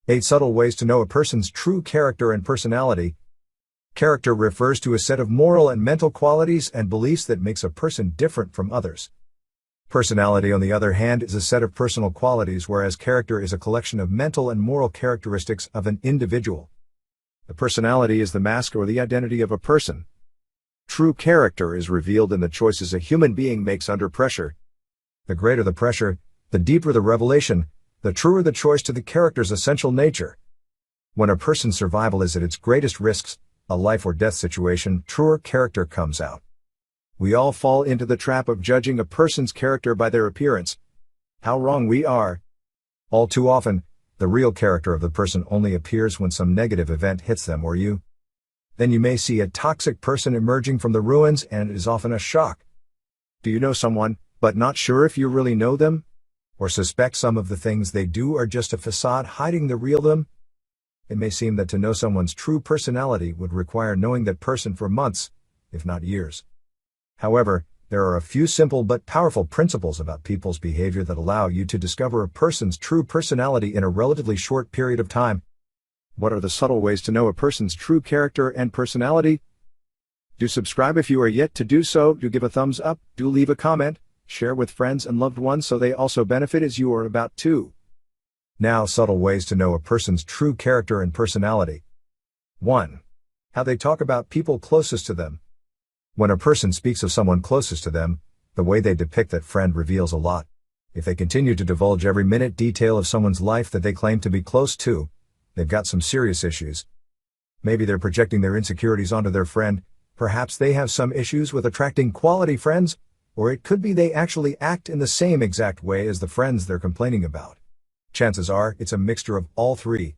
8 subtle ways to know a person's true character and personality. Character refers to a set of moral and mental qualities and beliefs that makes a person different from others. Personality, on the other hand, is a set of personal qualities, whereas character is a collection of mental and moral characteristics of an individual. The personality is the mask or the identity of a person. True character is revealed in the choices a human being makes under pressure. The greater the pressure, the deeper the revelation, the truer the choice to the character's essential nature. When a person's survival is at its greatest risks, a life or death situation, truer character comes out. We all fall into the trap of judging a person's character by their appearance. How wrong we are! All too often, the real character of the person only appears when some negative event hits them or you. Then you may see a toxic person emerging from the ruins, and it is often a shock. Do you know someone, but not sure if you really know them? Or suspect some of the things they do are just a facade hiding the real them? It may seem that to know someone's true personality would require knowing that person for months, if not years. However, there are a few simple but powerful principles about people's behavior that allow you to discover a person's true personality in a relatively short period of time. What are the subtle ways to know a person's true character and personality? Do subscribe if you are yet to do so, do give a thumbs up, do leave a comment, share with friends and loved ones so they also benefit as you are about to. Now, subtle ways to know a person's true character and personality. 1. How they talk about people closest to them. When a person speaks of someone closest to them, the way they depict that friend reveals a lot. If they continue to divulge every minute detail of someone's life that they claim to be close to, they've got some serious issues. Maybe they're projecting their insecurities onto their friend, perhaps they have some issues with attracting quality friends, or it could be they actually act in the same exact way as the friends they're complaining about. Chances are, it's a mixture of all three.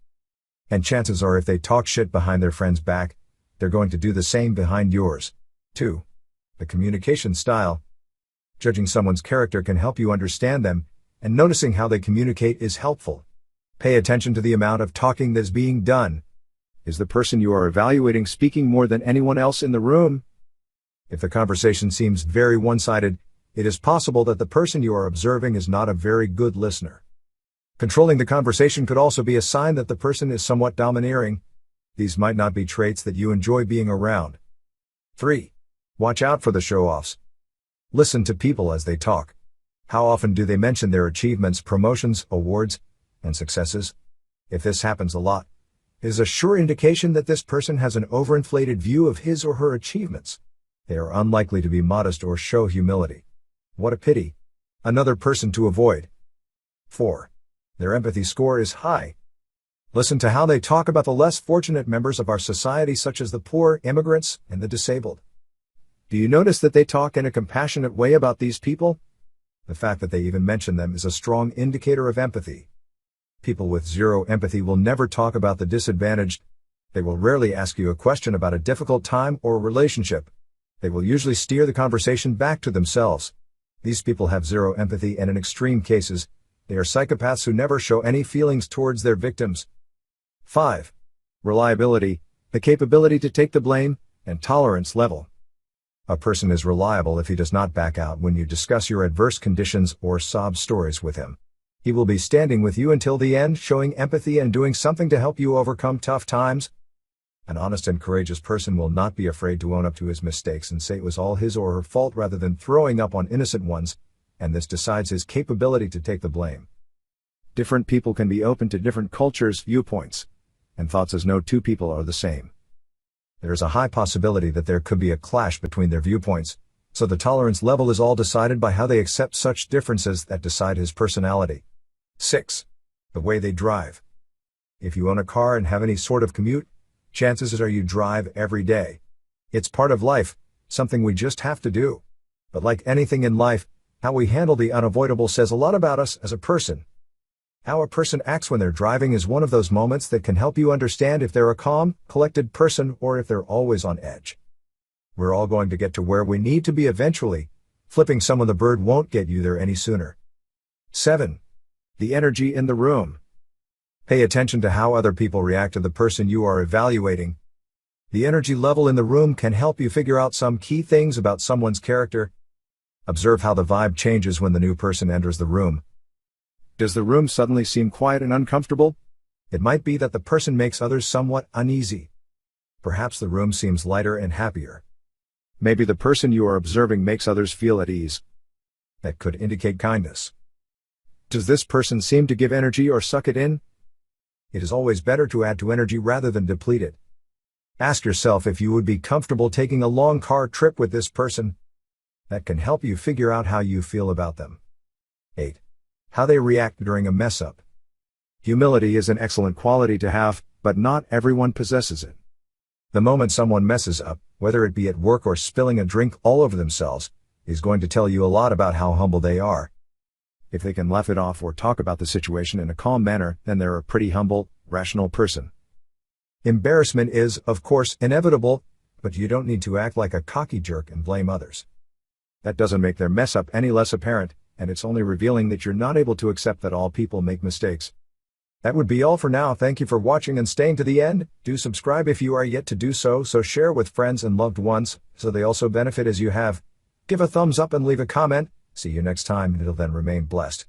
And chances are if they talk shit behind their friend's back, they're going to do the same behind yours. 2. The communication style. Judging someone's character can help you understand them, and noticing how they communicate is helpful. Pay attention to the amount of talking that is being done. Is the person you are evaluating speaking more than anyone else in the room? If the conversation seems very one-sided, it is possible that the person you are observing is not a very good listener. Controlling the conversation could also be a sign that the person is somewhat domineering. These might not be traits that you enjoy being around. 3. Watch out for the show-offs. Listen to people as they talk. How often do they mention their achievements, promotions, awards, and successes? If this happens a lot, it is a sure indication that this person has an overinflated view of his or her achievements. They are unlikely to be modest or show humility. What a pity. Another person to avoid. 4. Their empathy score is high. Listen to how they talk about the less fortunate members of our society, such as the poor, immigrants, and the disabled. Do you notice that they talk in a compassionate way about these people? The fact that they even mention them is a strong indicator of empathy. People with zero empathy will never talk about the disadvantaged. They will rarely ask you a question about a difficult time or relationship. They will usually steer the conversation back to themselves. These people have zero empathy, and in extreme cases, they are psychopaths who never show any feelings towards their victims. 5. Reliability, the capability to take the blame, and tolerance level. A person is reliable if he does not back out when you discuss your adverse conditions or sob stories with him. He will be standing with you until the end, showing empathy and doing something to help you overcome tough times. An honest and courageous person will not be afraid to own up to his mistakes and say it was all his or her fault rather than throwing up on innocent ones, and this decides his capability to take the blame. Different people can be open to different cultures, viewpoints, and thoughts, as no two people are the same. There is a high possibility that there could be a clash between their viewpoints, so the tolerance level is all decided by how they accept such differences that decide his personality. 6. The way they drive. If you own a car and have any sort of commute, chances are you drive every day. It's part of life, something we just have to do. But like anything in life, how we handle the unavoidable says a lot about us as a person. How a person acts when they're driving is one of those moments that can help you understand if they're a calm, collected person or if they're always on edge. We're all going to get to where we need to be eventually. Flipping someone the bird won't get you there any sooner. 7. The energy in the room. Pay attention to how other people react to the person you are evaluating. The energy level in the room can help you figure out some key things about someone's character. Observe how the vibe changes when the new person enters the room. Does the room suddenly seem quiet and uncomfortable? It might be that the person makes others somewhat uneasy. Perhaps the room seems lighter and happier. Maybe the person you are observing makes others feel at ease. That could indicate kindness. Does this person seem to give energy or suck it in? It is always better to add to energy rather than deplete it. Ask yourself if you would be comfortable taking a long car trip with this person. That can help you figure out how you feel about them. 8. How they react during a mess-up. Humility is an excellent quality to have, but not everyone possesses it. The moment someone messes up, whether it be at work or spilling a drink all over themselves, is going to tell you a lot about how humble they are. If they can laugh it off or talk about the situation in a calm manner, then they're a pretty humble, rational person. Embarrassment is, of course, inevitable, but you don't need to act like a cocky jerk and blame others. That doesn't make their mess up any less apparent, and it's only revealing that you're not able to accept that all people make mistakes. That would be all for now. Thank you for watching and staying to the end. Do subscribe if you are yet to do so share with friends and loved ones, so they also benefit as you have. Give a thumbs up and leave a comment. See you next time. Until then, remain blessed.